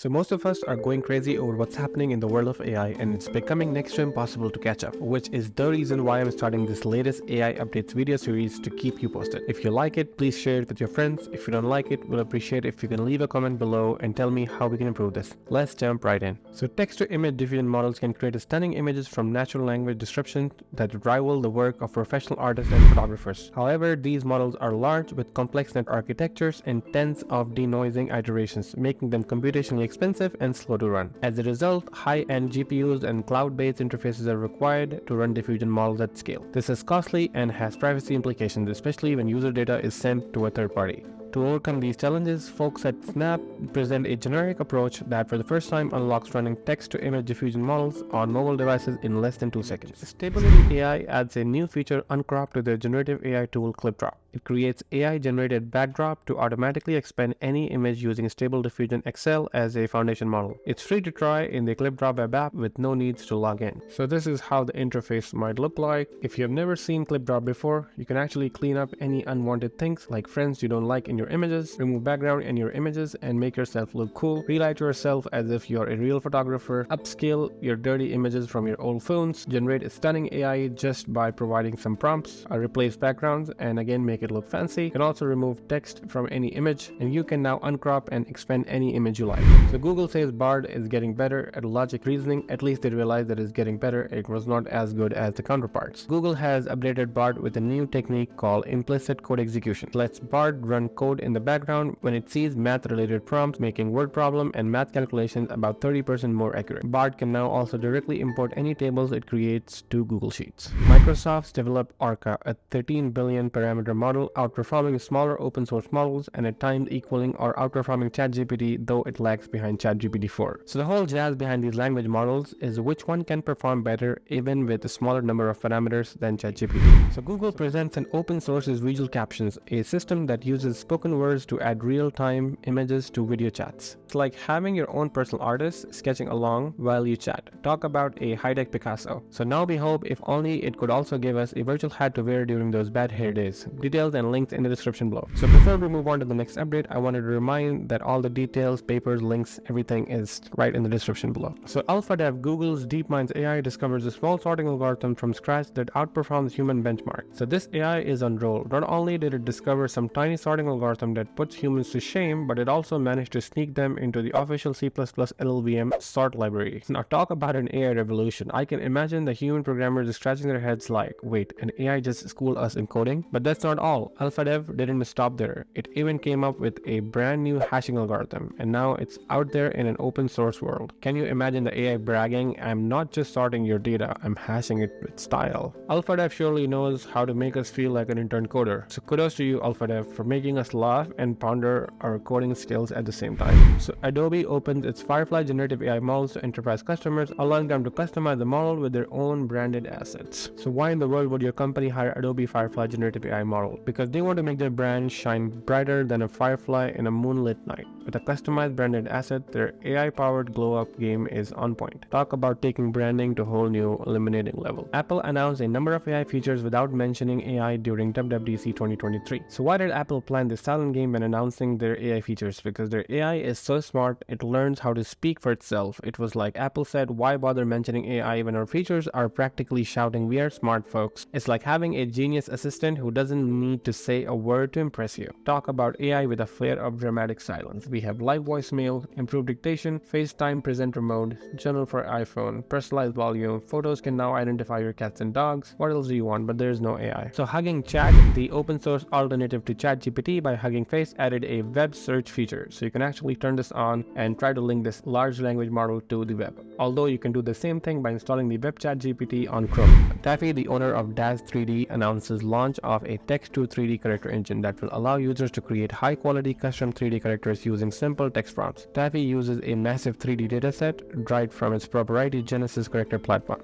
So most of us are going crazy over what's happening in the world of AI, and it's becoming next to impossible to catch up, which is the reason why I'm starting this latest AI updates video series to keep you posted. If you like it, please share it with your friends. If you don't like it, we'll appreciate if you can leave a comment below and tell me how we can improve this. Let's jump right in. So text-to-image diffusion models can create stunning images from natural language descriptions that rival the work of professional artists and photographers. However, these models are large with complex net architectures and tens of denoising iterations, making them computationally expensive and slow to run. As a result, high-end GPUs and cloud-based interfaces are required to run diffusion models at scale. This is costly and has privacy implications, especially when user data is sent to a third party. To overcome these challenges, folks at Snap present a generic approach that for the first time unlocks running text-to-image diffusion models on mobile devices in less than 2 seconds. Stability AI adds a new feature uncropped to their generative AI tool Clipdrop. It creates AI-generated backdrop to automatically expand any image using Stable Diffusion XL as a foundation model. It's free to try in the Clipdrop web app with no needs to log in. So this is how the interface might look like. If you have never seen Clipdrop before, you can actually clean up any unwanted things like friends you don't like in your images, remove background in your images and make yourself look cool, relight yourself as if you're a real photographer, upscale your dirty images from your old phones, generate a stunning AI just by providing some prompts, replace backgrounds, and again make it look fancy. You can also remove text from any image, and you can now uncrop and expand any image you like. So Google says Bard is getting better at logic reasoning. At least they realized that it's getting better. It was not as good as the counterparts. Google has updated Bard with a new technique called implicit code execution. It lets Bard run code in the background when it sees math-related prompts, making word problem and math calculations about 30% more accurate. Bard can now also directly import any tables it creates to Google Sheets. Microsoft's developed ARCA, a 13 billion parameter model, outperforming smaller open source models and at times equaling or outperforming ChatGPT, though it lags behind ChatGPT 4. So the whole jazz behind these language models is which one can perform better even with a smaller number of parameters than ChatGPT. So Google presents an open source visual captions, a system that uses spoken words to add real-time images to video chats. It's like having your own personal artist sketching along while you chat. Talk about a high-tech Picasso. So now we hope if only it could also give us a virtual hat to wear during those bad hair days. Details and links in the description below. So before we move on to the next update, I wanted to remind that all the details, papers, links, everything is right in the description below. So AlphaDev, Google's DeepMind's AI, discovers a small sorting algorithm from scratch that outperforms human benchmark. So this AI is on roll. Not only did it discover some tiny sorting algorithm that puts humans to shame, but it also managed to sneak them into the official C++ LLVM sort library. Now talk about an AI revolution. I can imagine the human programmers scratching their heads like, wait, an AI just schooled us in coding? But that's not all. AlphaDev didn't stop there. It even came up with a brand new hashing algorithm, and now it's out there in an open source world. Can you imagine the AI bragging, I'm not just sorting your data, I'm hashing it with style. AlphaDev surely knows how to make us feel like an intern coder. So kudos to you, AlphaDev, for making us laugh and ponder our coding skills at the same time. So Adobe opens its Firefly generative AI models to enterprise customers, allowing them to customize the model with their own branded assets. So why in the world would your company hire Adobe Firefly generative AI model? Because they want to make their brand shine brighter than a firefly in a moonlit night. With a customized branded asset, their AI-powered glow-up game is on point. Talk about taking branding to a whole new illuminating level. Apple announced a number of AI features without mentioning AI during WWDC 2023. So why did Apple plan this silent game when announcing their AI features? Because their AI is so smart, it learns how to speak for itself. It was like Apple said, why bother mentioning AI when our features are practically shouting, we are smart folks. It's like having a genius assistant who doesn't need to say a word to impress you. Talk about AI with a flair of dramatic silence. We have live voicemail, improved dictation, FaceTime presenter mode, journal for iPhone, personalized volume, photos can now identify your cats and dogs. What else do you want? But there is no AI. So Hugging Chat, the open source alternative to ChatGPT by Hugging Face, added a web search feature. So you can actually turn this on and try to link this large language model to the web. Although you can do the same thing by installing the Webchat GPT on Chrome. Taffy, the owner of Daz 3D, announces launch of a text-to-3D character engine that will allow users to create high-quality custom 3D characters using simple text prompts. Taffy uses a massive 3D dataset derived from its proprietary Genesis character platform.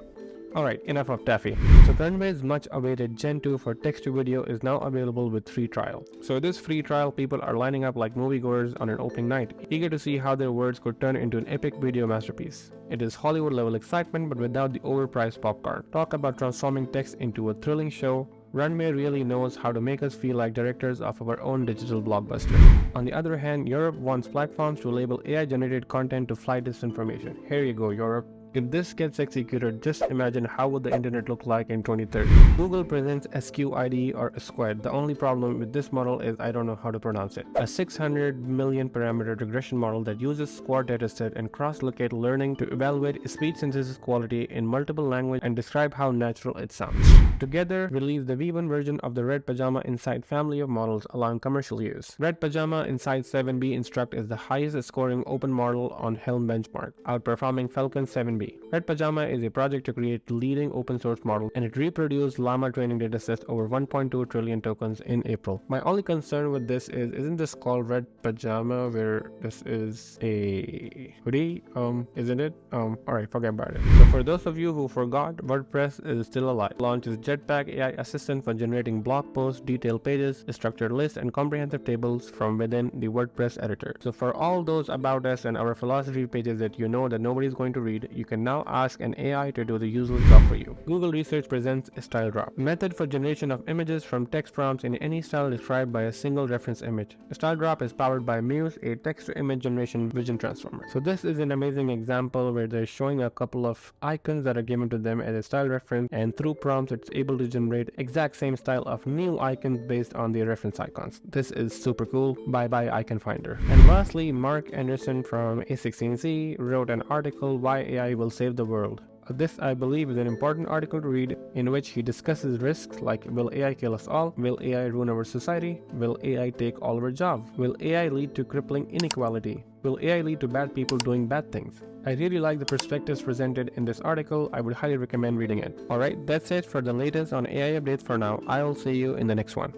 Alright, enough of Taffy. So Runway's much awaited Gen 2 for text to video is now available with free trial. So this free trial, people are lining up like moviegoers on an opening night, eager to see how their words could turn into an epic video masterpiece. It is Hollywood level excitement but without the overpriced popcorn. Talk about transforming text into a thrilling show Runway really knows how to make us feel like directors of our own digital blockbuster. On the other hand, Europe wants platforms to label AI-generated content to flight disinformation. Here you go, Europe. If this gets executed, just imagine how would the internet look like in 2030. Google presents SQID or SQID. The only problem with this model is I don't know how to pronounce it. A 600 million parameter regression model that uses SQUAD dataset and cross-locate learning to evaluate speech synthesis quality in multiple languages and describe how natural it sounds. Together, release the V1 version of the Red Pajama Insight family of models allowing commercial use. Red Pajama Insight 7B Instruct is the highest scoring open model on Helm benchmark, outperforming Falcon 7B. Red Pajama is a project to create leading open source model, and it reproduced llama training datasets over 1.2 trillion tokens in April. My only concern with this is, isn't this called Red Pajama where this is a hoodie? Isn't it? Alright, forget about it. So for those of you who forgot, WordPress is still alive. Launches Jetpack AI assistant for generating blog posts, detailed pages, structured lists, and comprehensive tables from within the WordPress editor. So for all those about us and our philosophy pages that you know that nobody's going to read, you can now ask an AI to do the usual job for you. Google Research presents StyleDrop, method for generation of images from text prompts in any style described by a single reference image. StyleDrop is powered by Muse, a text-to-image generation vision transformer. So this is an amazing example where they're showing a couple of icons that are given to them as a style reference, and through prompts it's able to generate exact same style of new icons based on the reference icons. This is super cool. Bye bye icon finder. And lastly, Mark Anderson from A16Z wrote an article, Why AI Will Save the World. This, I believe, is an important article to read in which he discusses risks like, will AI kill us all? Will AI ruin our society? Will AI take all our jobs? Will AI lead to crippling inequality? Will AI lead to bad people doing bad things? I really like the perspectives presented in this article. I would highly recommend reading it. Alright, that's it for the latest on AI updates for now. I will see you in the next one.